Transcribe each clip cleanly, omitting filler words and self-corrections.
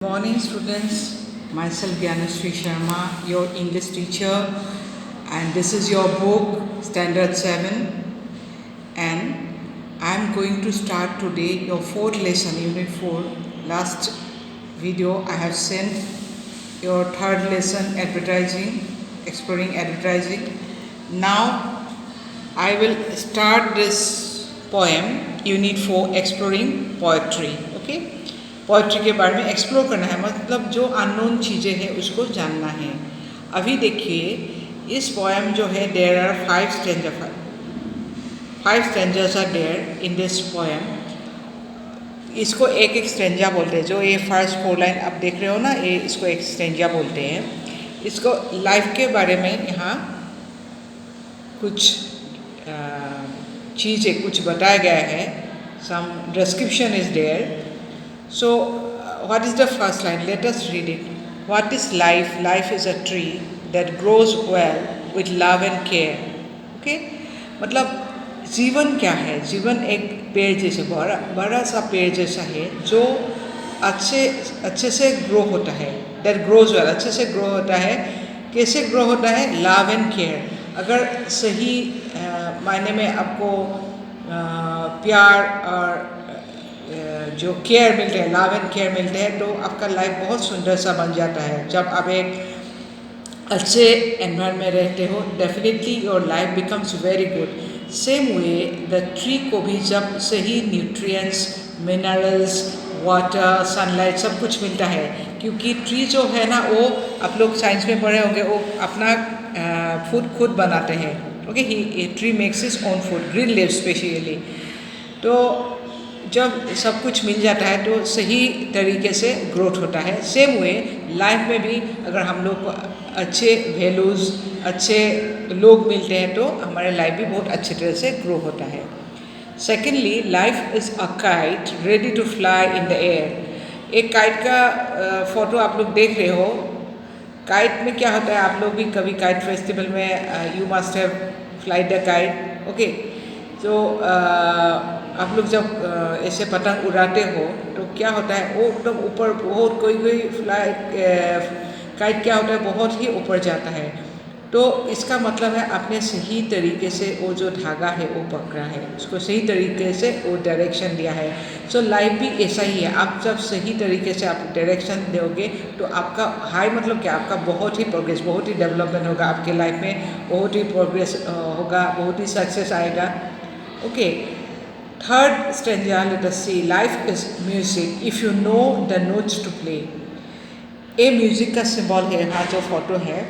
Morning students, myself Gyanashree Sharma, your English teacher, and this is your book Standard 7, and I am going to start today your fourth lesson, Unit 4. Last video I have sent your third lesson, advertising, exploring advertising. Now I will start this poem, Unit 4, exploring poetry. Okay, poetry के बारे में explore करना है, मतलब जो unknown चीज़ें हैं उसको जानना है। अभी देखिए इस पोएम जो है, there are five stanzas are there in this poem. इसको एक एक स्टेंजा बोलते हैं। जो ये फर्स्ट 4 लाइन आप देख रहे हो ना, ये इसको एक स्टेंजा बोलते हैं। इसको लाइफ के बारे में यहाँ कुछ चीज़ें कुछ बताया गया है। Some description is there. So, what is the first line? Let us read it. What is life? Life is a tree that grows well with love and care. Okay? मतलब जीवन क्या है? जीवन एक पेड़ जैसे बड़ा सा पेड़ जैसा है जो अच्छे से ग्रो होता है। That grows well, अच्छे से ग्रो होता है। कैसे ग्रो होता है? Love and care. अगर सही मायने में आपको प्यार और जो केयर मिलते हैं, लव एंड केयर मिलते हैं, तो आपका लाइफ बहुत सुंदर सा बन जाता है। जब आप एक अच्छे एनवायरनमेंट में रहते हो, definitely your life becomes very good. Same way the tree को भी जब सही न्यूट्रिएंट्स, मिनरल्स, वाटर, सनलाइट सब कुछ मिलता है, क्योंकि ट्री जो है ना, वो आप लोग साइंस में पढ़े होंगे, वो अपना फूड खुद बनाते हैं। Okay, he tree makes his own food, green leaves specially. तो जब सब कुछ मिल जाता है तो सही तरीके से ग्रोथ होता है। सेम वे लाइफ में भी अगर हम लोग को अच्छे वैल्यूज़, अच्छे लोग मिलते हैं तो हमारे लाइफ भी बहुत अच्छे तरह से ग्रो होता है। Secondly, life is a kite ready to fly in the air. एक काइट का फोटो आप लोग देख रहे हो। काइट में क्या होता है, आप लोग भी कभी काइट फेस्टिवल में you must have fly the kite. Okay, तो आप लोग जब ऐसे पतंग उड़ाते हो तो क्या होता है, वो एकदम ऊपर बहुत कोई काइट क्या होता है, बहुत ही ऊपर जाता है। तो इसका मतलब है आपने सही तरीके से वो जो धागा है वो पकड़ा है, उसको सही तरीके से वो डायरेक्शन दिया है। सो लाइफ भी ऐसा ही है। आप जब सही तरीके से आप डायरेक्शन दोगे तो आपका हाई मतलब क्या, आपका बहुत ही प्रोग्रेस, बहुत ही डेवलपमेंट होगा आपके लाइफ में, बहुत ही प्रोग्रेस होगा, बहुत ही सक्सेस आएगा। Okay, third stanza, let us see. Life is music if you know the notes to play. A music का सिंबल है यहाँ जो फोटो है।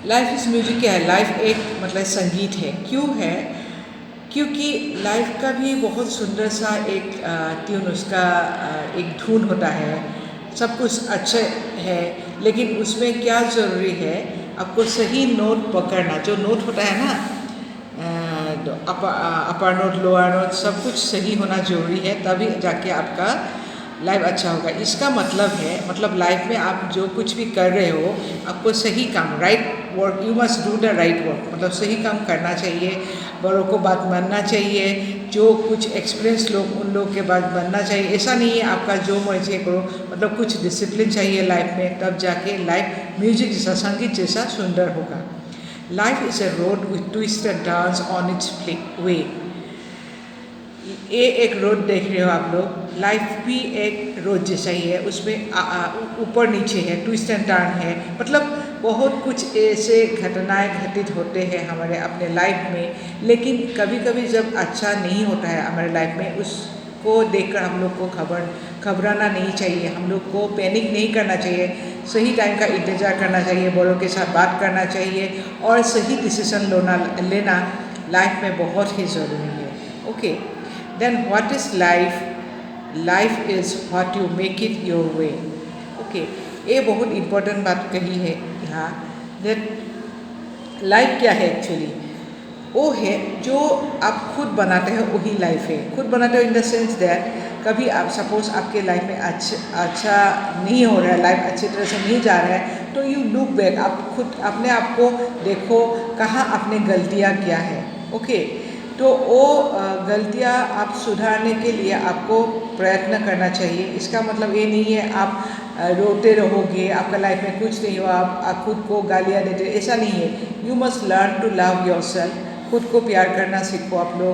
लाइफ इज म्यूज़िक क्या है? लाइफ एक मतलब संगीत है। क्यों है? क्योंकि लाइफ का भी बहुत सुंदर सा एक ट्यून, उसका एक धुन होता है। सब कुछ अच्छे है, लेकिन उसमें क्या ज़रूरी है, आपको सही नोट पकड़ना। जो नोट होता है ना, अपर नोट, लोअर नोट, सब कुछ सही होना जरूरी है, तभी जाके आपका लाइफ अच्छा होगा। इसका मतलब है, मतलब लाइफ में आप जो कुछ भी कर रहे हो, आपको सही काम, right work, you must do the right work, मतलब सही काम करना चाहिए, बड़ों को बात मानना चाहिए, जो कुछ एक्सपीरियंस लोग उन लोग के बात मानना चाहिए। ऐसा नहीं है आपका जो मर्जी करो, मतलब कुछ डिसिप्लिन चाहिए लाइफ में, तब जाके लाइफ म्यूजिक जैसा, संगीत जैसा सुंदर होगा। Life is a road with twists and turns on its way. ये एक रोड देख रहे हो आप लोग। लाइफ भी एक रोड जैसा ही है, उसमें ऊपर नीचे है, ट्विस्ट एंड टर्न है, मतलब बहुत कुछ ऐसे घटनाएं घटित होते हैं हमारे अपने लाइफ में। लेकिन कभी कभी जब अच्छा नहीं होता है हमारे लाइफ में, उसको देखकर हम लोग को घबराना नहीं चाहिए, हम लोग को पैनिक नहीं करना चाहिए। सही टाइम का इंतज़ार करना चाहिए, बड़ों के साथ बात करना चाहिए, और सही डिसीजन लेना लाइफ में बहुत ही ज़रूरी है। Okay, then what is life? Life is what you make it your way. Okay, ये बहुत इम्पोर्टेंट बात कही है यहाँ। दैट लाइफ क्या है एक्चुअली, वो है जो आप खुद बनाते हो, वही लाइफ है। खुद बनाते हो इन द सेंस दैट कभी आप सपोज आपके लाइफ में अच्छा नहीं हो रहा है, लाइफ अच्छी तरह से नहीं जा रहा है, तो यू लुक बैक, आप खुद अपने आप को देखो, कहाँ आपने गलतियाँ किया है। ओके, तो वो गलतियाँ आप सुधारने के लिए आपको प्रयत्न करना चाहिए। इसका मतलब ये नहीं है आप रोते रहोगे, आपका लाइफ में कुछ नहीं हुआ, आप खुद को गालियाँ देते, ऐसा नहीं है। You must learn to love yourself. खुद को प्यार करना सीखो आप लोग,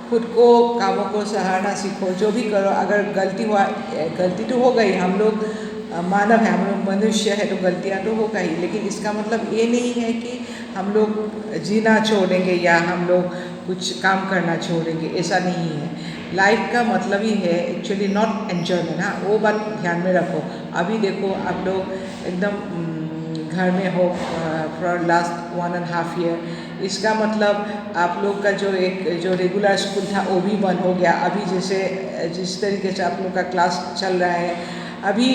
खुद को कामों को सहारना सीखो। जो भी करो, अगर गलती हुआ, गलती तो हो गई, हम लोग मानव है, हम लोग मनुष्य है, तो गलतियाँ तो होगा ही, लेकिन इसका मतलब ये नहीं है कि हम लोग जीना छोड़ेंगे या हम लोग कुछ काम करना छोड़ेंगे, ऐसा नहीं है। लाइफ का मतलब ही है एक्चुअली नॉट एन्जॉयमेंट। हाँ, वो बात ध्यान में रखो। अभी देखो आप लोग एकदम घर में हो फॉर लास्ट 1.5 ईयर, इसका मतलब आप लोग का जो रेगुलर स्कूल था वो भी बंद हो गया। अभी जिस तरीके से आप लोग का क्लास चल रहा है अभी,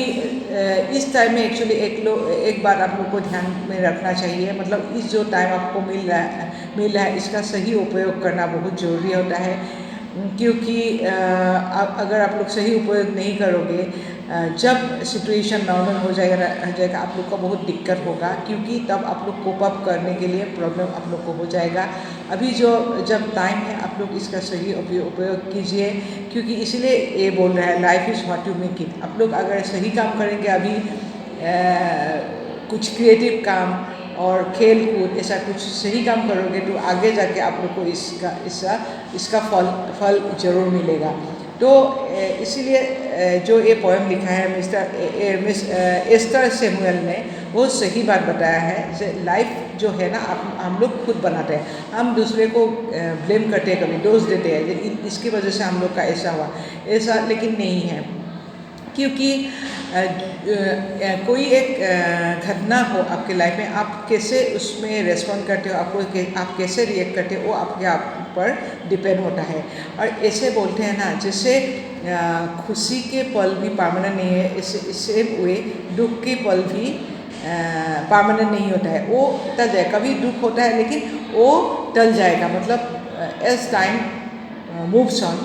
इस टाइम में एक्चुअली एक बात आप लोग को ध्यान में रखना चाहिए, मतलब इस जो टाइम आपको मिल रहा है इसका सही उपयोग करना बहुत ज़रूरी होता है। क्योंकि अगर आप लोग सही उपयोग नहीं करोगे, जब सिचुएशन नॉर्मल हो जाएगा आप लोग को बहुत दिक्कत होगा, क्योंकि तब आप लोग कोप अप करने के लिए प्रॉब्लम आप लोग को हो जाएगा। अभी जब टाइम है आप लोग इसका सही उपयोग कीजिए, क्योंकि इसलिए ये बोल रहा है life is what you make it. आप लोग अगर सही काम करेंगे अभी, कुछ क्रिएटिव काम और खेल कूद ऐसा कुछ सही काम करोगे, तो आगे जाके आप लोग को इसका फल ज़रूर मिलेगा। तो इसीलिए जो ये पोएम लिखा है मिस एस्टर सैमुअल ने, वो सही बात बताया है। लाइफ जो है ना, हम लोग खुद बनाते हैं, हम दूसरे को ब्लेम करते हैं, कभी दोष देते हैं, इसकी वजह से हम लोग का ऐसा हुआ, ऐसा लेकिन नहीं है। क्योंकि कोई एक घटना हो आपके लाइफ में, आप कैसे उसमें रेस्पॉन्ड करते हो, आप कैसे रिएक्ट करते हो, वो आपके आप पर डिपेंड होता है। और ऐसे बोलते हैं ना, जैसे खुशी के पल भी परमानेंट नहीं है, इससे वे दुख के पल भी परमानेंट नहीं होता है, वो टल जाए। कभी दुख होता है लेकिन वो टल जाएगा, मतलब एज टाइम मूव्स ऑन,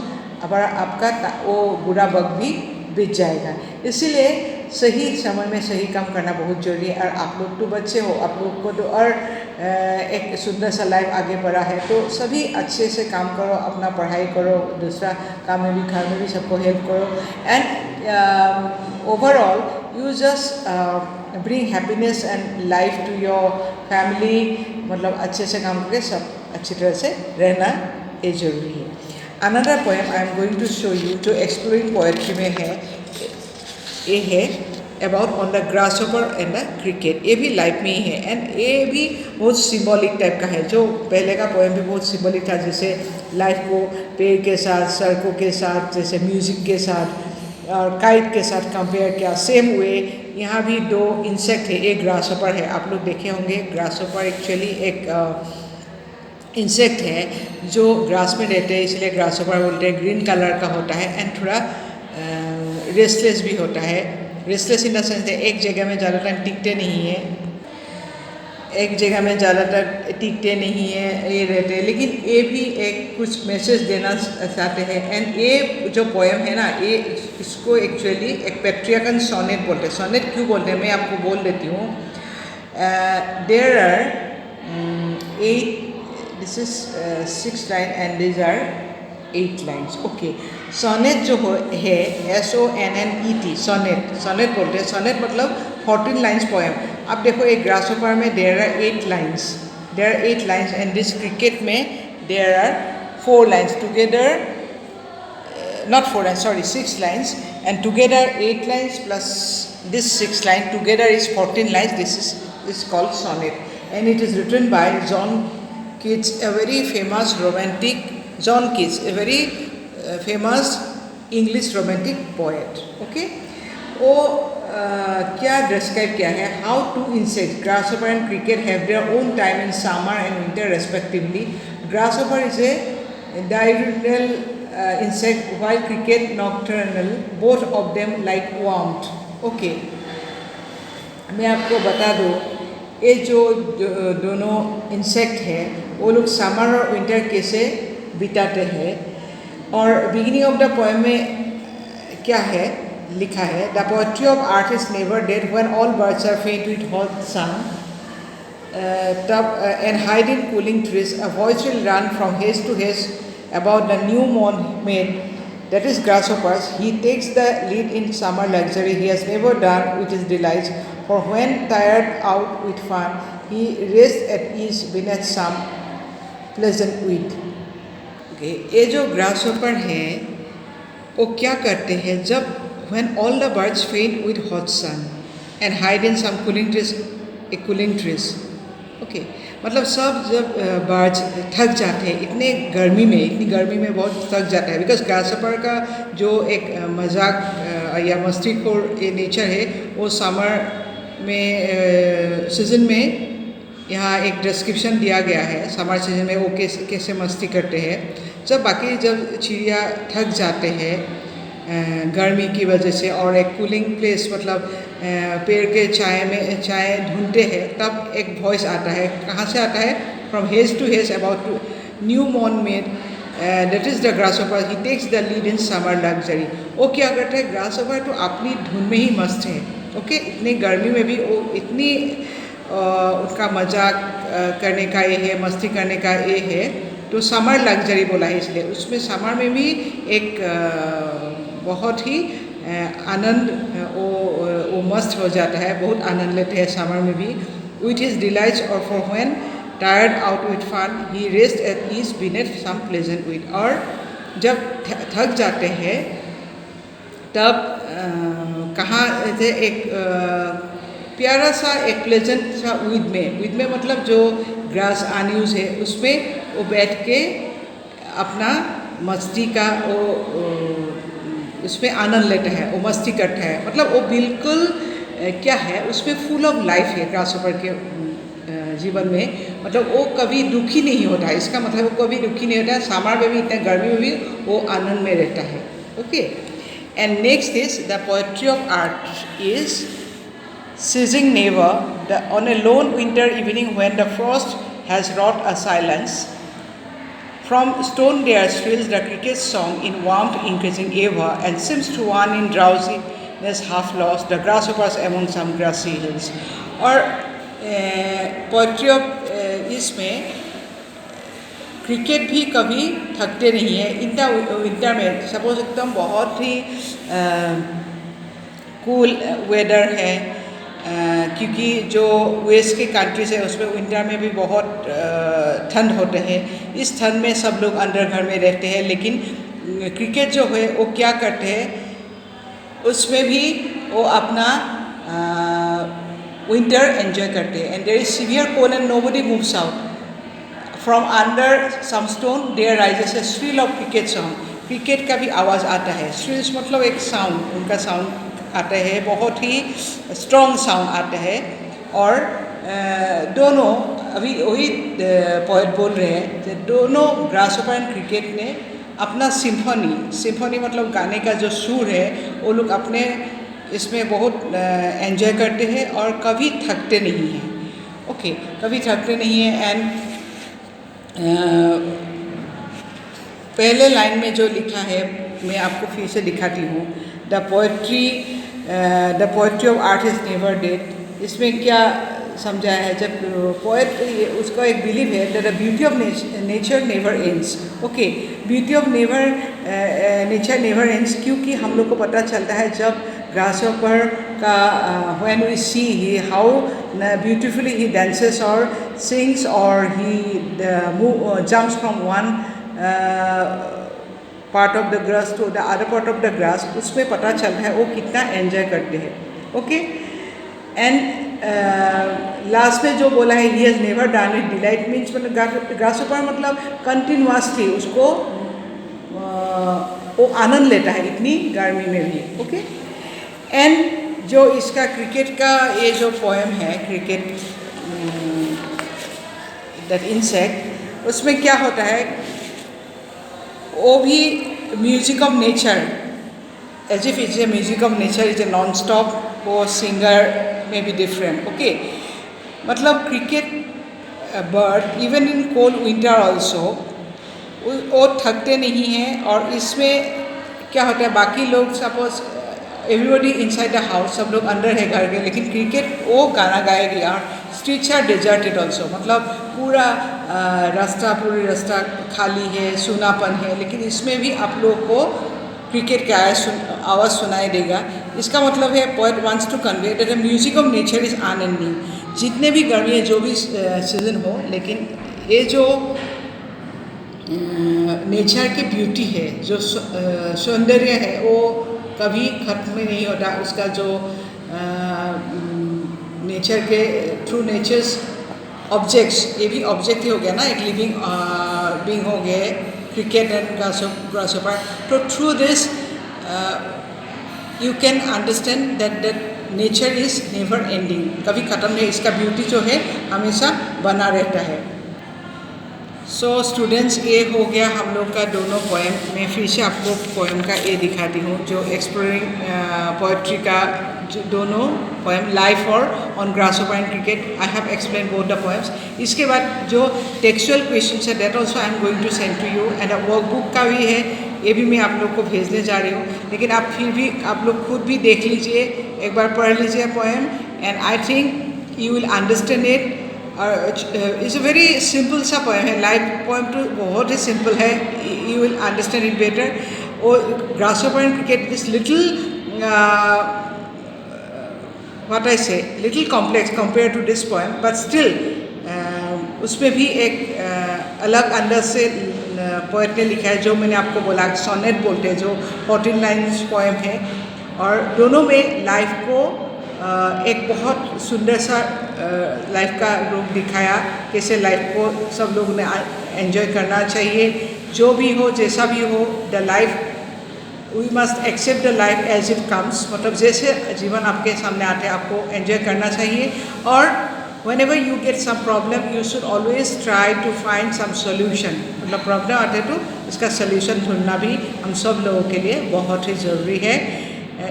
अब आपका वो बुरा वक्त भी बीत जाएगा। इसीलिए सही समय में सही काम करना बहुत ज़रूरी है। और आप लोग तो बच्चे हो, आप लोग को तो और एक सुंदर सा लाइफ आगे बढ़ा है, तो सभी अच्छे से काम करो, अपना पढ़ाई करो, दूसरा काम में भी, घर में भी सबको हेल्प करो। And overall you just bring happiness and life to your family. मतलब अच्छे से काम करके सब अच्छी तरह से रहना ये ज़रूरी है। Another poem I am going to show you, जो एक्सप्लोरिंग पोएट्री में है, ये है about on the grasshopper and the cricket. ये भी लाइफ में ही है, एंड ये भी बहुत सिंबॉलिक टाइप का है। जो पहले का पोएम भी बहुत सिंबॉलिक था, जैसे लाइफ को पेड़ के साथ, सड़कों के साथ, जैसे म्यूजिक के साथ और काइट के साथ कंपेयर किया। सेम वे यहाँ भी दो इंसेक्ट है, एक ग्रासहॉपर है। आप लोग देखे होंगे, ग्रासहॉपर एक्चुअली एक इंसेक्ट है जो ग्रास में रहते हैं, इसलिए ग्रासहॉपर बोलते हैं। ग्रीन कलर का होता है एंड थोड़ा रेस्टलेस भी होता है। रेस्टलेस इन द सेंस है एक जगह में ज़्यादा टाइम टिकते नहीं है, एक जगह में ज़्यादातर टिकते नहीं है, ये रहते हैं। लेकिन ये भी एक कुछ मैसेज देना चाहते हैं। एंड ये जो पोएम है ना, ये इसको एक्चुअली एक पैट्रियार्कन सोनेट बोलते हैं। सोनेट क्यों बोलते हैं मैं आपको बोल देती हूँ। There are 8, this is 6 line and this are 8 lines. Okay, sonnet जो है SONNET, सोनेट बोलते हैं। सोनेट मतलब 14 लाइन्स पोएम। अब देखो एक ग्रासहॉपर में there are 8 lines, and this cricket में there are 4 lines together, not 4 lines, sorry, 6 lines, and together 8 lines plus this 6 line together is 14 lines. This is called sonnet, and it is written by John Keats, a very famous romantic, John Keats, a very famous English romantic poet. Okay, वो क्या describe किया है, how two insect grasshopper and cricket have their own time in summer and winter respectively. Grasshopper is a diurnal insect while cricket nocturnal, both of them like warmth. Okay, मैं आपको बता दूँ, ये जो दोनों इंसेक्ट है वो लोग समर और विंटर कैसे बिताते हैं। और बिगिनिंग ऑफ द पोएम में क्या है लिखा है, the poetry of earth is never dead when all birds are faint with hot sun and hide in cooling trees, a voice will run from haze to haze about the new moon made, that is grasshoppers. He takes the lead in summer luxury he has never done with his delights. For when tired out with fun, he rests at ease beneath some pleasant weed. Okay, ये जो grasshopper है वो क्या करते हैं जब when all the birds faint with hot sun and hide in some cooling trees. Okay मतलब सब जब बर्ड्स थक जाते हैं इतनी गर्मी में बहुत थक जाता है, बिकॉज ग्रासहॉपर का जो एक मजाक या मस्तीखोर ये नेचर है वो समर में सीज़न में यहाँ एक डिस्क्रिप्शन दिया गया है। समर सीजन में वो कैसे मस्ती करते हैं। जब चिड़िया थक जाते हैं गर्मी की वजह से और एक कूलिंग प्लेस मतलब पेड़ के छाए ढूंढते हैं, तब एक वॉइस आता है। कहाँ से आता है? From hedge to hedge about the new मॉर्न mead, that is the grasshopper, he takes the lead in summer luxury. वो क्या करता है? ग्रासहॉपर तो अपनी धुन में ही मस्त है। ओके इतनी गर्मी में भी वो इतनी उसका मजाक करने का ये है, मस्ती करने का ये है, तो समर लग्जरी बोला है इसलिए। उसमें समर में भी एक बहुत ही आनंद वो मस्त हो जाता है, बहुत आनंद लेते हैं समर में भी। विथ हिज डिलाइट्स और for when tired out with fun he rests at ease beneath some pleasant weed. और जब थक जाते हैं तब कहाँ से एक प्यारा सा एक प्लेजेंट सा विद में मतलब जो ग्रास अनयूज है उसमें वो बैठ के अपना मस्ती का वो उसमें आनंद लेता है, वो मस्ती करता है। मतलब वो बिल्कुल क्या है उसमें फुल ऑफ लाइफ है ग्रासहॉपर के जीवन में। मतलब वो कभी दुखी नहीं होता है, इसका मतलब वो कभी दुखी नहीं होता है। समर में भी इतने गर्मी में भी वो आनंद में रहता है। Okay and next is the poetry of art is seizing never on a lone winter evening when the frost has wrought a silence. From stone there thrills the cricket's song in warmth increasing ever, and seems to one in drowsiness half lost the grasshoppers among some grassy hills. और poetry of इसमें cricket भी कभी थकते नहीं है। Winter में suppose एकदम बहुत ही कूल वेदर है, क्योंकि जो वेस्ट के कंट्रीज है उसमें विंटर में भी बहुत ठंड होते हैं। इस ठंड में सब लोग अंदर घर में रहते हैं, लेकिन क्रिकेट जो है वो क्या करते हैं उसमें भी वो अपना विंटर एंजॉय करते हैं। And there is severe cold and nobody moves out from under some stone there rises a shrill of cricket song. Cricket का भी आवाज़ आता है। श्रील्स मतलब एक साउंड, उनका साउंड आता है, बहुत ही स्ट्रॉन्ग साउंड आता है। और दोनों अभी वही पोएट बोल रहे हैं कि दोनों ग्रासहॉपर एंड क्रिकेट ने अपना सिम्फनी मतलब गाने का जो सुर है वो लोग अपने इसमें बहुत एंजॉय करते हैं और कभी थकते नहीं हैं। ओके कभी थकते नहीं हैं। एंड पहले लाइन में जो लिखा है मैं आपको फिर से दिखाती हूँ। The poetry of art is never dead. इसमें क्या समझाया है? जब पोएट उसका एक बिलीव है that the beauty of nature never ends. Okay beauty of nature never ends, क्योंकि हम लोग को पता चलता है जब ग्रासहॉपर का when we see he how beautifully he dances और सिंग्स और he jumps from one part of the grass to the other part of the grass, उसमें पता चलता है वो कितना एंजॉय करते हैं। ओके एंड लास्ट में जो बोला है he has never done it delight means मतलब ग्रासहॉपर मतलब कंटिन्यूअसली उसको वो आनंद लेता है इतनी गर्मी में भी। ओके एंड जो इसका क्रिकेट का ये जो पोएम है क्रिकेट दैट इंसेक्ट, उसमें क्या होता है वो भी music of nature as if is a music of nature is a non stop. वो सिंगर में भी डिफरेंट। ओके मतलब cricket bird even in cold winter also वो थकते नहीं हैं। और इसमें क्या होता है बाकी लोग suppose everybody inside the house, सब लोग अंदर है घर के, लेकिन क्रिकेट वो गाना गाएगी। और स्ट्रीट्स आर डेजर्टेड ऑल्सो, मतलब पूरा पूरी रास्ता खाली है, सूनापन है, लेकिन इसमें भी आप लोग को क्रिकेट का आवाज़ सुनाई देगा। इसका मतलब है poet wants to convey that the music of nature is unending. जितने भी गर्मी है, जो भी सीजन हो, लेकिन ये जो नेचर की ब्यूटी है, जो सौंदर्य है, वो कभी ख़त्म नहीं होता। उसका जो नेचर के थ्रू नेचर्स ऑब्जेक्ट्स, ये भी ऑब्जेक्ट ही हो गया ना, एक लिविंग बीइंग हो गए, क्रिकेट एंड ग्रासहोपर। तो through this you can understand that nature is never ending, कभी ख़त्म नहीं। इसका ब्यूटी जो है हमेशा बना रहता है। सो स्टूडेंट्स, ये हो गया हम लोग का दोनों पोएम। मैं फिर से आपको पोएम का ये दिखाती हूँ, जो एक्सप्लोरिंग पोएट्री का जो दोनों पोएम, लाइफ और on grasshopper and cricket. I have explain both the poems. इसके बाद जो टेक्सचुअल क्वेश्चंस है, that also I am going to send to you, and workbook का भी है, ये भी मैं आप लोग को भेजने जा रही हूँ। लेकिन आप फिर भी आप लोग खुद भी देख लीजिए, एक बार पढ़ लीजिए poem, and I think you will understand it. It's a very simple सा पोएम है, लाइफ पोएम तो बहुत ही सिंपल है, you will understand it better. और grasshopper and cricket is little what I say little complex compare to this poem, but still उसमें भी एक अलग अंदर से पोएट ने लिखा है, जो मैंने आपको बोला सोनेट बोलते हैं, जो 14 लाइन्स पोएम है। और दोनों में लाइफ को एक बहुत सुंदर सा लाइफ का रूप दिखाया, कैसे लाइफ को सब लोग ने एंजॉय करना चाहिए, जो भी हो, जैसा भी हो। The life we must accept the life as it comes, मतलब जैसे जीवन आपके सामने आते हैं आपको एंजॉय करना चाहिए। और whenever you get some problem, you should always try to find some solution, मतलब प्रॉब्लम आते तो इसका सल्यूशन ढूंढना भी हम सब लोगों के लिए बहुत ही ज़रूरी है।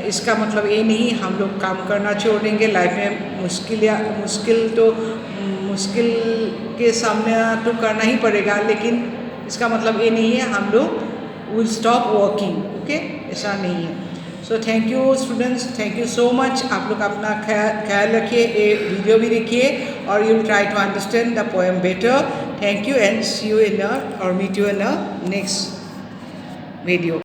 इसका मतलब ये नहीं हम लोग काम करना छोड़ देंगे, लाइफ में मुश्किल मुश्किल के सामना तो करना ही पड़ेगा, लेकिन इसका मतलब ये नहीं है हम लोग विल स्टॉप वर्किंग, ओके, ऐसा नहीं है। So thank you students, thank you so much. आप लोग अपना ख्याल रखिए, ये वीडियो भी देखिए, और you try to understand the poem better. Thank you and see you in और meet you in next video.